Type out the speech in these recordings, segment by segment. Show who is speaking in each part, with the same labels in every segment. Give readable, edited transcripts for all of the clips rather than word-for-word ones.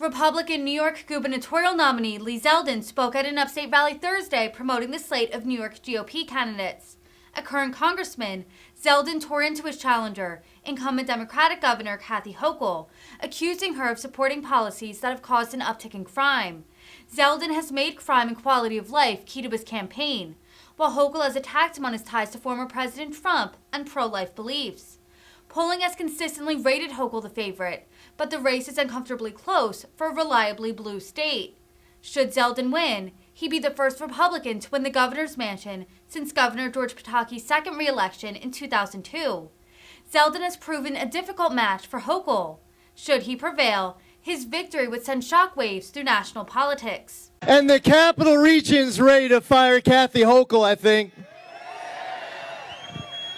Speaker 1: Republican New York gubernatorial nominee Zeldin spoke at an upstate rally Thursday promoting the slate of New York GOP candidates. A current congressman, Zeldin tore into his challenger, incumbent Democratic Governor Kathy Hochul, accusing her of supporting policies that have caused an uptick in crime. Zeldin has made crime and quality of life key to his campaign, while Hochul has attacked him on his ties to former President Trump and pro-life beliefs. Polling has consistently rated Hochul the favorite, but the race is uncomfortably close for a reliably blue state. Should Zeldin win, he'd be the first Republican to win the governor's mansion since Governor George Pataki's second re-election in 2002. Zeldin has proven a difficult match for Hochul. Should he prevail, his victory would send shockwaves through national politics.
Speaker 2: And the Capital Region's ready to fire Kathy Hochul, I think.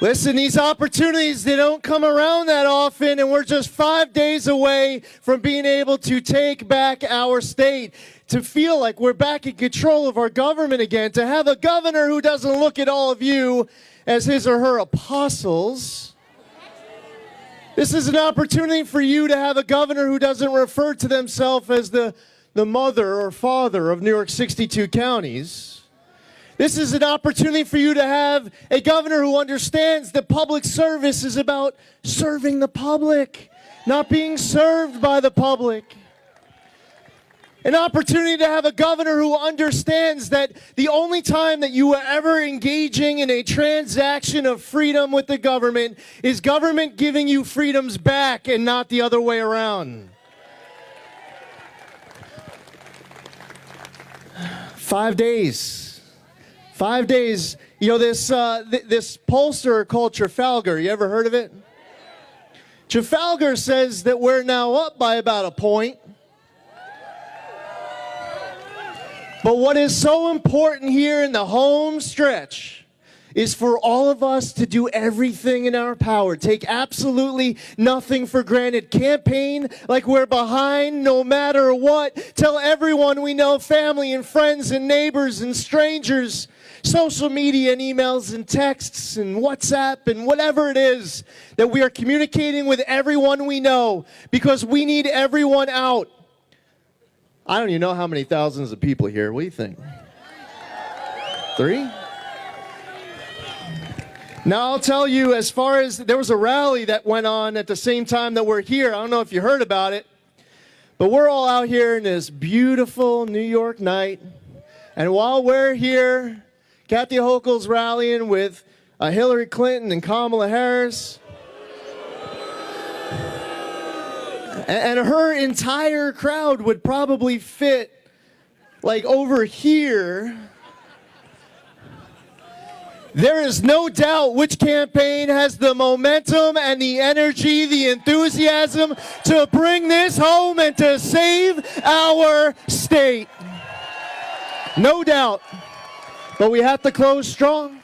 Speaker 2: Listen, these opportunities, they don't come around that often, and we're just 5 days away from being able to take back our state, to feel like we're back in control of our government again, to have a governor who doesn't look at all of you as his or her apostles. This is an opportunity for you to have a governor who doesn't refer to themselves as the mother or father of New York's 62 counties. This is an opportunity for you to have a governor who understands that public service is about serving the public, not being served by the public. An opportunity to have a governor who understands that the only time that you are ever engaging in a transaction of freedom with the government is government giving you freedoms back and not the other way around. 5 days. 5 days. You know, this pollster called Trafalgar, you ever heard of it? Trafalgar says that we're now up by about a point. But what is so important here in the home stretch is for all of us to do everything in our power. Take absolutely nothing for granted. Campaign like we're behind no matter what. Tell everyone we know, family and friends and neighbors and strangers, social media and emails and texts and WhatsApp and whatever it is, that we are communicating with everyone we know, because we need everyone out. I don't even know how many thousands of people here. What do you think? 3? Now, I'll tell you, as far as there was a rally that went on at the same time that we're here. I don't know if you heard about it, but we're all out here in this beautiful New York night. And while we're here, Kathy Hochul's rallying with Hillary Clinton and Kamala Harris. And her entire crowd would probably fit like over here. There is no doubt which campaign has the momentum and the energy, the enthusiasm to bring this home and to save our state. No doubt. But we have to close strong.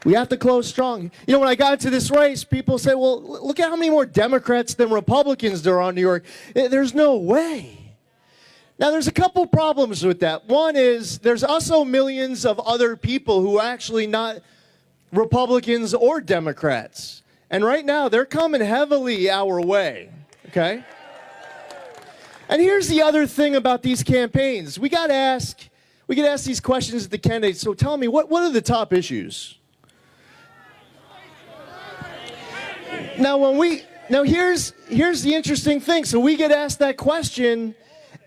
Speaker 2: We have to close strong. You know, when I got into this race, people say, well, look at how many more Democrats than Republicans there are in New York. There's no way. Now, there's a couple problems with that. One is there's also millions of other people who are actually not Republicans or Democrats. And right now, they're coming heavily our way, okay? And here's the other thing about these campaigns. We get asked these questions of the candidates. So tell me, what are the top issues? Now, here's the interesting thing. So we get asked that question,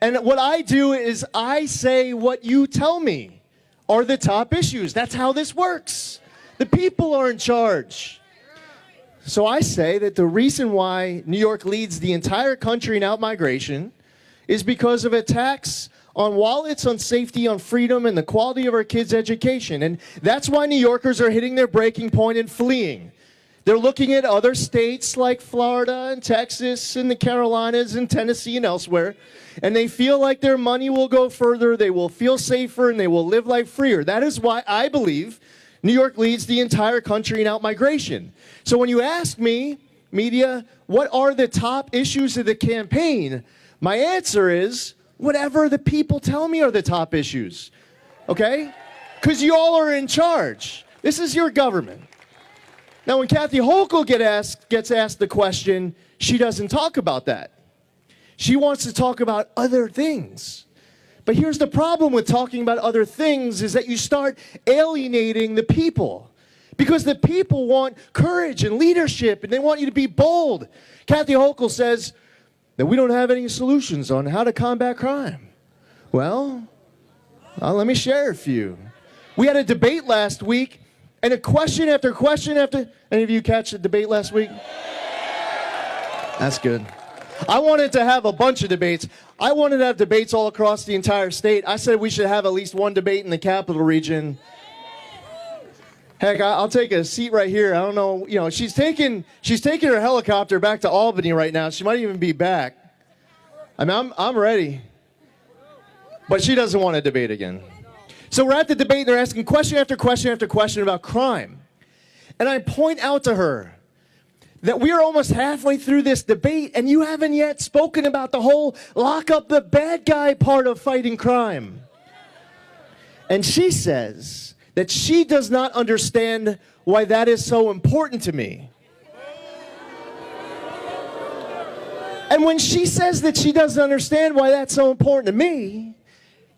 Speaker 2: and what I do is I say what you tell me are the top issues. That's how this works. The people are in charge. So I say that the reason why New York leads the entire country in outmigration is because of attacks on wallets, on safety, on freedom, and the quality of our kids' education. And that's why New Yorkers are hitting their breaking point and fleeing. They're looking at other states like Florida and Texas and the Carolinas and Tennessee and elsewhere, and they feel like their money will go further, they will feel safer, and they will live life freer. That is why I believe New York leads the entire country in outmigration. So when you ask me, media, what are the top issues of the campaign, my answer is whatever the people tell me are the top issues, okay? Because you all are in charge. This is your government. Now, when Kathy Hochul gets asked the question, she doesn't talk about that. She wants to talk about other things. But here's the problem with talking about other things is that you start alienating the people. Because the people want courage and leadership, and they want you to be bold. Kathy Hochul says that we don't have any solutions on how to combat crime. Well, let me share a few. We had a debate last week, and a question after question after... Any of you catch the debate last week? That's good. I wanted to have a bunch of debates. I wanted to have debates all across the entire state. I said we should have at least one debate in the capital region. Heck, I'll take a seat right here. I don't know, you know, she's taking her helicopter back to Albany right now. She might even be back. I mean, I'm ready. But she doesn't want to debate again. So we're at the debate, and they're asking question after question after question about crime. And I point out to her that we are almost halfway through this debate, and you haven't yet spoken about the whole lock up the bad guy part of fighting crime. And she says that she does not understand why that is so important to me. And when she says that she doesn't understand why that's so important to me,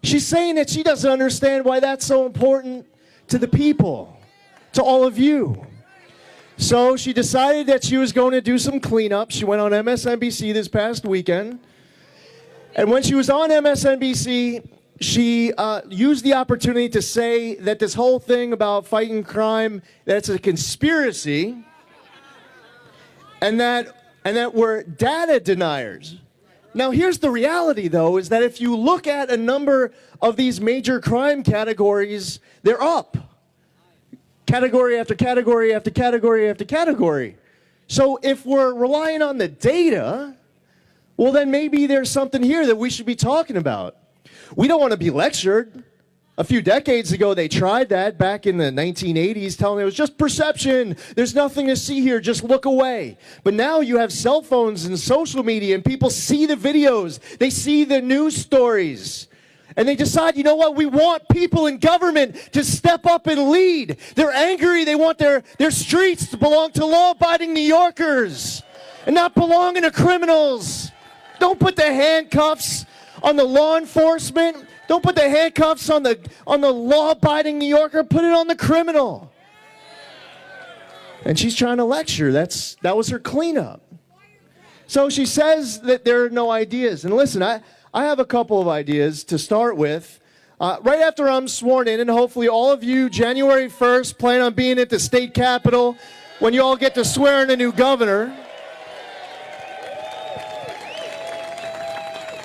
Speaker 2: she's saying that she doesn't understand why that's so important to the people, to all of you. So she decided that she was going to do some cleanup. She went on MSNBC this past weekend. And when she was on MSNBC, she used the opportunity to say that this whole thing about fighting crime, that it's a conspiracy, and that we're data deniers. Now, here's the reality, though, is that if you look at a number of these major crime categories, they're up. Category after category after category after category. So if we're relying on the data, well, then maybe there's something here that we should be talking about. We don't want to be lectured. A few decades ago, they tried that back in the 1980s, telling it was just perception. There's nothing to see here. Just look away. But now you have cell phones and social media, and people see the videos. They see the news stories. And they decide, you know what, we want people in government to step up and lead. They're angry. They want their streets to belong to law-abiding New Yorkers and not belonging to criminals. Don't put the handcuffs on the law enforcement. Don't put the handcuffs on the law-abiding New Yorker. Put it on the criminal. And she's trying to lecture. That was her cleanup. So she says that there are no ideas. And listen, I have a couple of ideas to start with. Right after I'm sworn in, and hopefully all of you, January 1st, plan on being at the state capitol when you all get to swear in a new governor.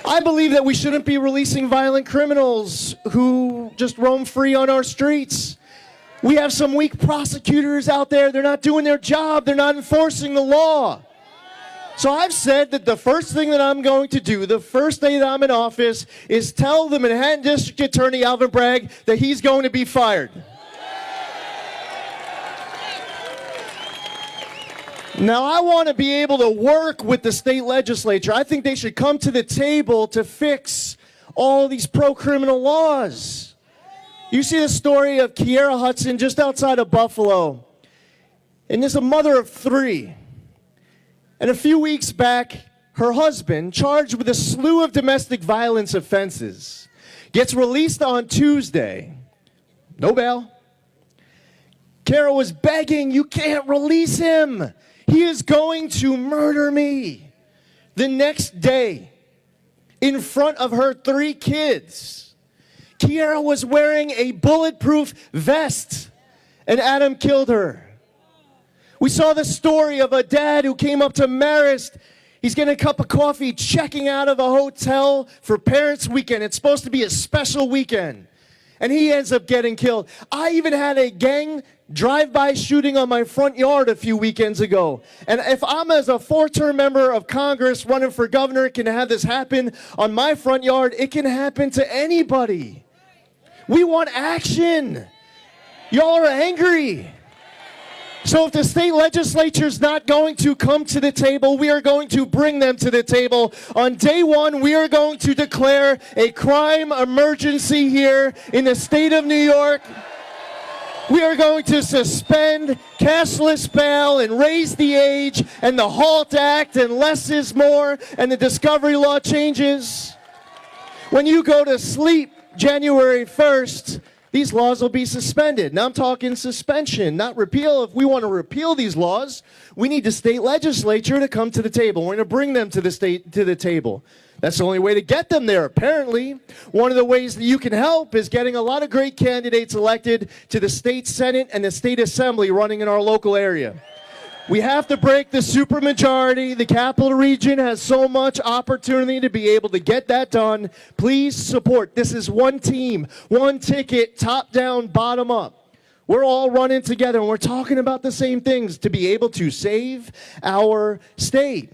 Speaker 2: I believe that we shouldn't be releasing violent criminals who just roam free on our streets. We have some weak prosecutors out there. They're not doing their job. They're not enforcing the law. So I've said that the first thing that I'm going to do, the first day that I'm in office, is tell the Manhattan District Attorney, Alvin Bragg, that he's going to be fired. Now, I want to be able to work with the state legislature. I think they should come to the table to fix all these pro-criminal laws. You see the story of Kiera Hudson just outside of Buffalo. And there's a mother of 3. And a few weeks back, her husband, charged with a slew of domestic violence offenses, gets released on Tuesday. No bail. Kara was begging, you can't release him. He is going to murder me. The next day, in front of her 3 kids, Kiara was wearing a bulletproof vest, and Adam killed her. We saw the story of a dad who came up to Marist. He's getting a cup of coffee, checking out of a hotel for Parents' Weekend. It's supposed to be a special weekend. And he ends up getting killed. I even had a gang drive-by shooting on my front yard a few weekends ago. And if I'm as a 4-term member of Congress running for governor, can have this happen on my front yard. It can happen to anybody. We want action. Y'all are angry. So if the state legislature is not going to come to the table, we are going to bring them to the table. On day 1, we are going to declare a crime emergency here in the state of New York. We are going to suspend cashless bail and raise the age and the HALT Act and less is more and the discovery law changes. When you go to sleep January 1st, these laws will be suspended. Now I'm talking suspension, not repeal. If we want to repeal these laws, we need the state legislature to come to the table. We're going to bring them to the table. That's the only way to get them there, apparently. One of the ways that you can help is getting a lot of great candidates elected to the state senate and the state assembly running in our local area. We have to break the supermajority. The capital region has so much opportunity to be able to get that done. Please support. This is one team, one ticket, top down, bottom up. We're all running together and we're talking about the same things to be able to save our state.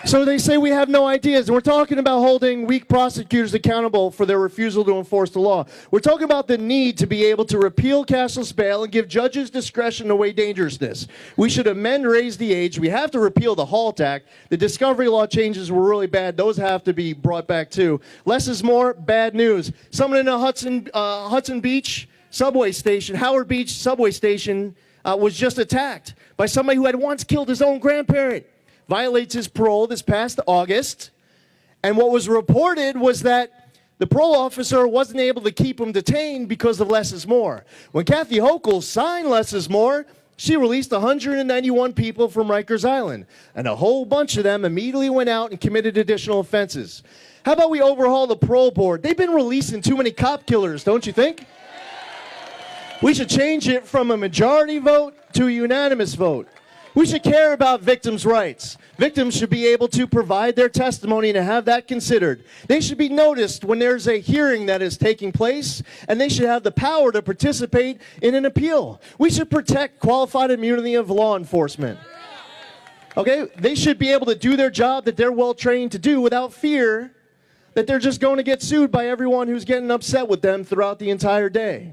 Speaker 2: So they say we have no ideas. We're talking about holding weak prosecutors accountable for their refusal to enforce the law. We're talking about the need to be able to repeal cashless bail and give judges discretion to weigh dangerousness. We should amend, raise the age. We have to repeal the HALT Act. The discovery law changes were really bad. Those have to be brought back too. Less is more, bad news. Someone in a Hudson Beach subway station, Howard Beach subway station, was just attacked by somebody who had once killed his own grandparent. Violates his parole this past August. And what was reported was that the parole officer wasn't able to keep him detained because of less is more. When Kathy Hochul signed less is more, she released 191 people from Rikers Island. And a whole bunch of them immediately went out and committed additional offenses. How about we overhaul the parole board? They've been releasing too many cop killers, don't you think? We should change it from a majority vote to a unanimous vote. We should care about victims' rights. Victims should be able to provide their testimony and have that considered. They should be noticed when there's a hearing that is taking place, and they should have the power to participate in an appeal. We should protect qualified immunity of law enforcement. Okay? They should be able to do their job that they're well trained to do without fear that they're just going to get sued by everyone who's getting upset with them throughout the entire day.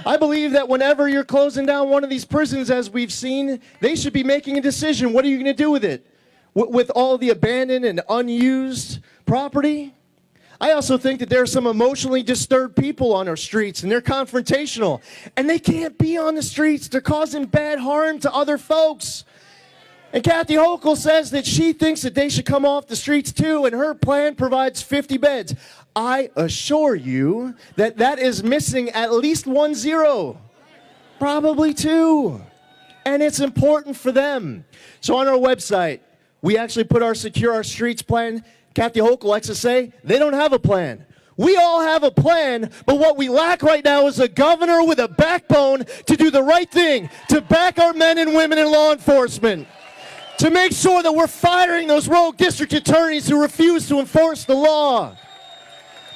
Speaker 2: I believe that whenever you're closing down one of these prisons, as we've seen, they should be making a decision. What are you going to do with it? With all the abandoned and unused property? I also think that there are some emotionally disturbed people on our streets, and they're confrontational. And they can't be on the streets. They're causing bad harm to other folks. And Kathy Hochul says that she thinks that they should come off the streets too, and her plan provides 50 beds. I assure you that that is missing at least 1 zero, probably 2. And it's important for them. So on our website, we actually put our Secure Our Streets plan. Kathy Hochul likes to say, they don't have a plan. We all have a plan, but what we lack right now is a governor with a backbone to do the right thing, to back our men and women in law enforcement, to make sure that we're firing those rogue district attorneys who refuse to enforce the law,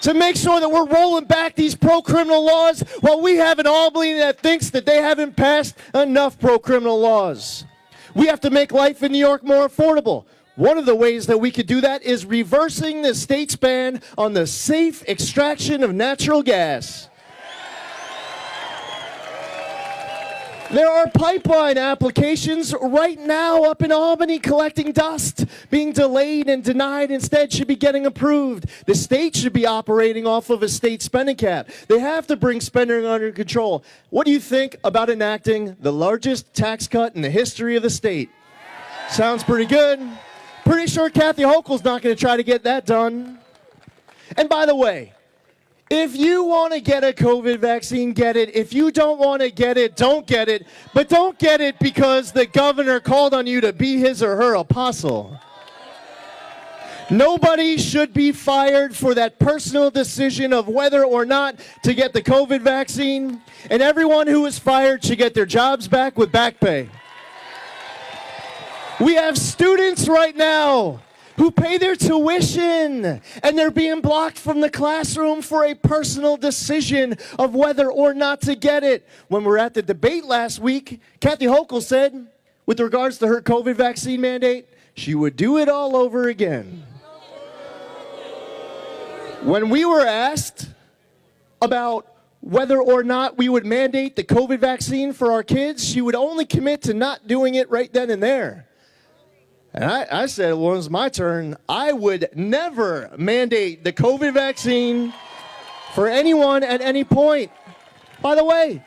Speaker 2: to make sure that we're rolling back these pro-criminal laws while we have an Albany that thinks that they haven't passed enough pro-criminal laws. We have to make life in New York more affordable. One of the ways that we could do that is reversing the state's ban on the safe extraction of natural gas. There are pipeline applications right now up in Albany collecting dust, being delayed and denied, instead should be getting approved. The state should be operating off of a state spending cap. They have to bring spending under control. What do you think about enacting the largest tax cut in the history of the state? Sounds pretty good. Pretty sure Kathy Hochul's not going to try to get that done. And by the way, if you want to get a COVID vaccine, get it. If you don't want to get it, don't get it. But don't get it because the governor called on you to be his or her apostle. Nobody should be fired for that personal decision of whether or not to get the COVID vaccine. And everyone who is fired should get their jobs back with back pay. We have students right now who pay their tuition, and they're being blocked from the classroom for a personal decision of whether or not to get it. When we were at the debate last week, Kathy Hochul said, with regards to her COVID vaccine mandate, she would do it all over again. When we were asked about whether or not we would mandate the COVID vaccine for our kids, she would only commit to not doing it right then and there. And I said, when it was my turn, I would never mandate the COVID vaccine for anyone at any point. By the way,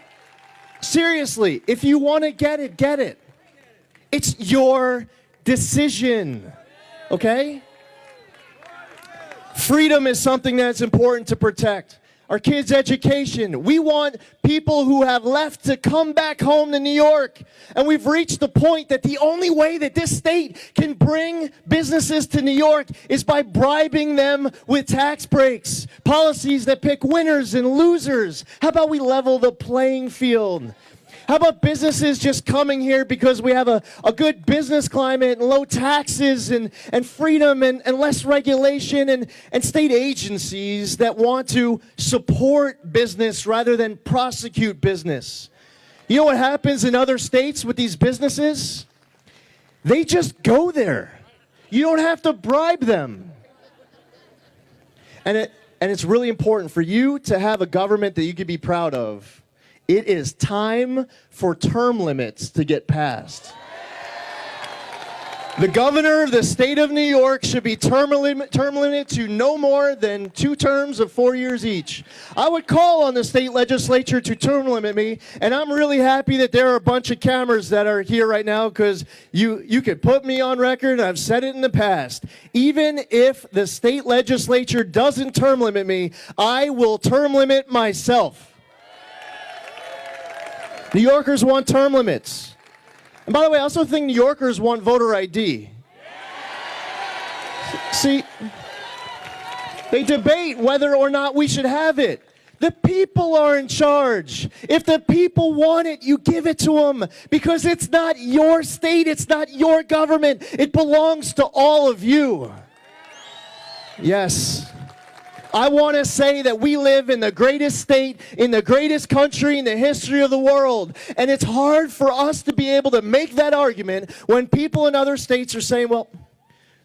Speaker 2: seriously, if you want to get it, get it. It's your decision, okay? Freedom is something that's important to protect. Our kids' education. We want people who have left to come back home to New York. And we've reached the point that the only way that this state can bring businesses to New York is by bribing them with tax breaks, policies that pick winners and losers. How about we level the playing field? How about businesses just coming here because we have a good business climate and low taxes and freedom and less regulation and state agencies that want to support business rather than prosecute business? You know what happens in other states with these businesses? They just go there. You don't have to bribe them. And it's really important for you to have a government that you can be proud of. It is time for term limits to get passed. The governor of the state of New York should be term limited to no more than 2 terms of 4 years each. I would call on the state legislature to term limit me, and I'm really happy that there are a bunch of cameras that are here right now because you could put me on record, and I've said it in the past. Even if the state legislature doesn't term limit me, I will term limit myself. New Yorkers want term limits. And by the way, I also think New Yorkers want voter ID. See, they debate whether or not we should have it. The people are in charge. If the people want it, you give it to them because it's not your state, it's not your government. It belongs to all of you. Yes. I want to say that we live in the greatest state, in the greatest country in the history of the world. And it's hard for us to be able to make that argument when people in other states are saying, well,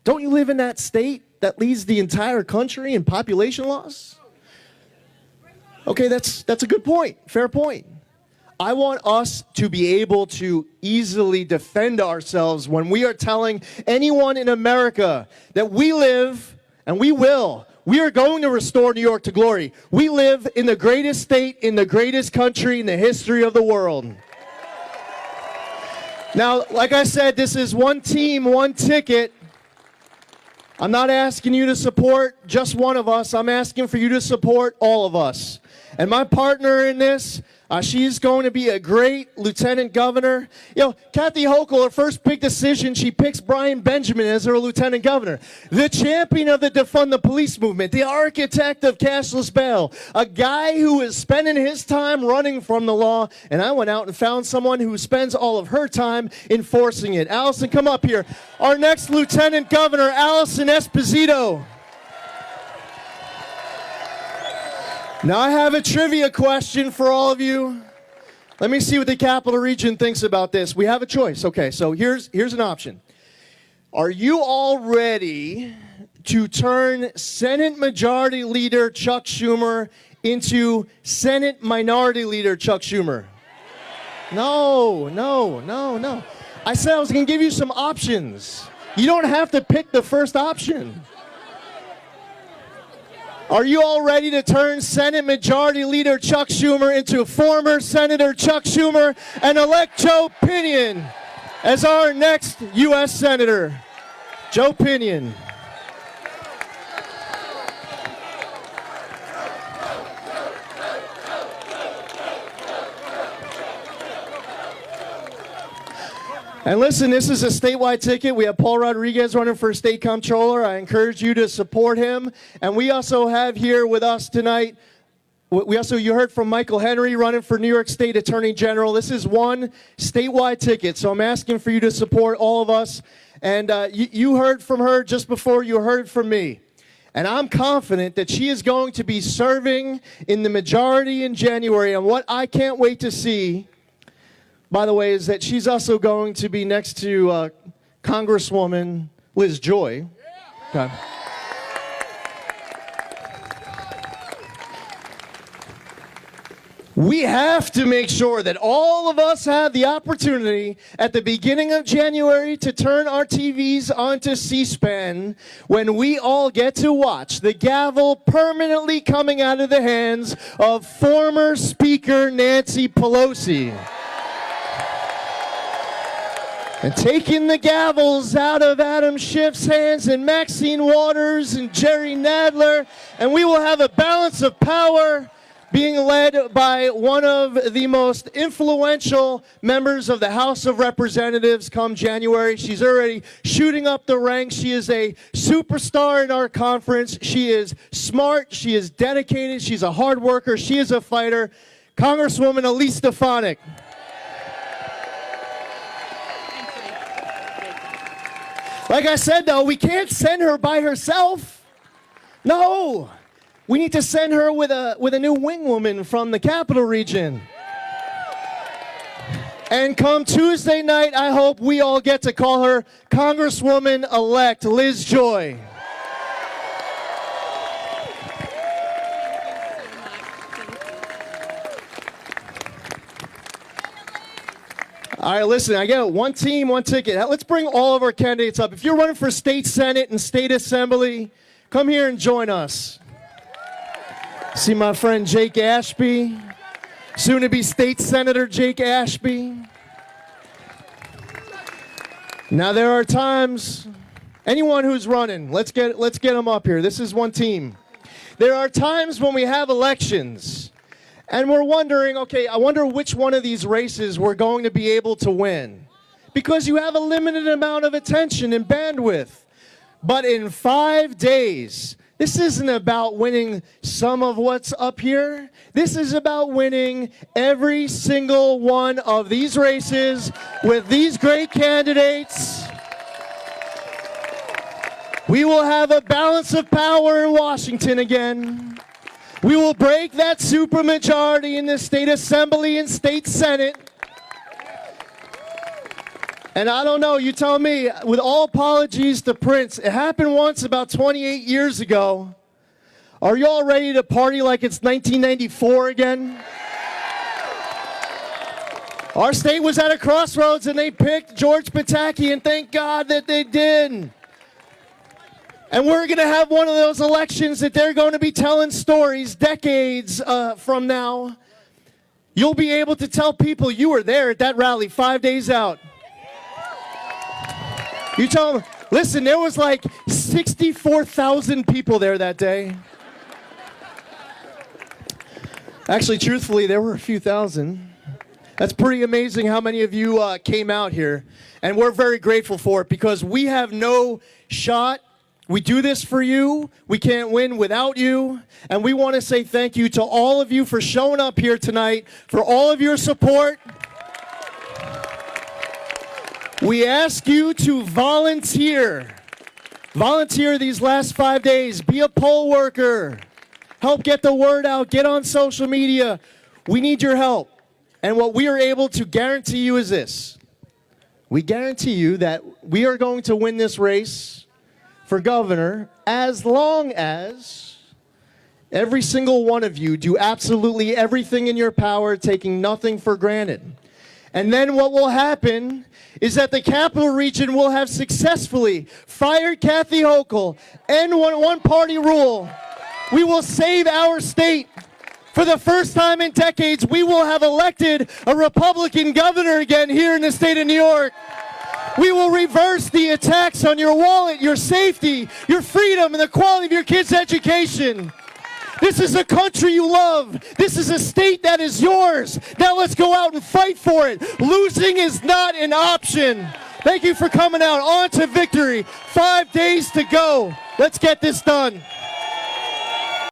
Speaker 2: don't you live in that state that leads the entire country in population loss? Okay, that's a good point, fair point. I want us to be able to easily defend ourselves when we are telling anyone in America that we live, and we will, we are going to restore New York to glory. We live in the greatest state, in the greatest country in the history of the world. Now, like I said, this is one team, one ticket. I'm not asking you to support just one of us. I'm asking for you to support all of us. And my partner in this, she's going to be a great lieutenant governor. You know, Kathy Hochul, her first big decision, she picks Brian Benjamin as her lieutenant governor. The champion of the defund the police movement, the architect of cashless bail, a guy who is spending his time running from the law. And I went out and found someone who spends all of her time enforcing it. Allison, come up here. Our next lieutenant governor, Allison Esposito. Now I have a trivia question for all of you. Let me see what the Capital Region thinks about this. We have a choice. Okay, so here's an option. Are you all ready to turn Senate Majority Leader Chuck Schumer into Senate Minority Leader Chuck Schumer? No. I said I was going to give you some options. You don't have to pick the first option. Are you all ready to turn Senate Majority Leader Chuck Schumer into former Senator Chuck Schumer and elect Joe Pinion as our next U.S. Senator? Joe Pinion. And listen, this is a statewide ticket. We have Paul Rodriguez running for state comptroller. I encourage you to support him. And we also have here with us tonight, you heard from Michael Henry running for New York State Attorney General. This is one statewide ticket, so I'm asking for you to support all of us. And you heard from her just before you heard from me. And I'm confident that she is going to be serving in the majority in January. And what I can't wait to see, by the way, is that she's also going to be next to Congresswoman Liz Joy. Okay. We have to make sure that all of us have the opportunity at the beginning of January to turn our TVs onto C-SPAN when we all get to watch the gavel permanently coming out of the hands of former Speaker Nancy Pelosi. And taking the gavels out of Adam Schiff's hands and Maxine Waters and Jerry Nadler, and we will have a balance of power being led by one of the most influential members of the House of Representatives come January. She's already shooting up the ranks. She is a superstar in our conference. She is smart. She is dedicated. She's a hard worker. She is a fighter. Congresswoman Elise Stefanik. Like I said, though, we can't send her by herself. No. We need to send her with a new wing woman from the capital region. And come Tuesday night, I hope we all get to call her Congresswoman-elect Liz Joy. All right, listen, I get one team, one ticket. Let's bring all of our candidates up. If you're running for state senate and state assembly, come here and join us. See my friend Jake Ashby, soon-to-be state senator Jake Ashby. Now there are times, anyone who's running, let's get them up here. This is one team. There are times when we have elections, and we're wondering, okay, I wonder which one of these races we're going to be able to win. Because you have a limited amount of attention and bandwidth. But in 5 days, this isn't about winning some of what's up here. This is about winning every single one of these races with these great candidates. We will have a balance of power in Washington again. We will break that supermajority in the state assembly and state senate. And I don't know, you tell me, with all apologies to Prince, it happened once about 28 years ago. Are you all ready to party like it's 1994 again? Our state was at a crossroads and they picked George Pataki, and thank God that they did. And we're going to have one of those elections that they're going to be telling stories decades from now. You'll be able to tell people you were there at that rally 5 days out. You tell them, listen, there was like 64,000 people there that day. Actually, truthfully, there were a few thousand. That's pretty amazing how many of you came out here. And we're very grateful for it because we have no shot. We do this for you. We can't win without you. And we want to say thank you to all of you for showing up here tonight, for all of your support. We ask you to volunteer. Volunteer these last 5 days. Be a poll worker. Help get the word out. Get on social media. We need your help. And what we are able to guarantee you is this. We guarantee you that we are going to win this race for governor as long as every single one of you do absolutely everything in your power, taking nothing for granted. And then what will happen is that the capital region will have successfully fired Kathy Hochul, end one-party rule. We will save our state. For the first time in decades, we will have elected a Republican governor again here in the state of New York. We will reverse the attacks on your wallet, your safety, your freedom, and the quality of your kids' education. This is a country you love. This is a state that is yours. Now let's go out and fight for it. Losing is not an option. Thank you for coming out. On to victory. 5 days to go. Let's get this done.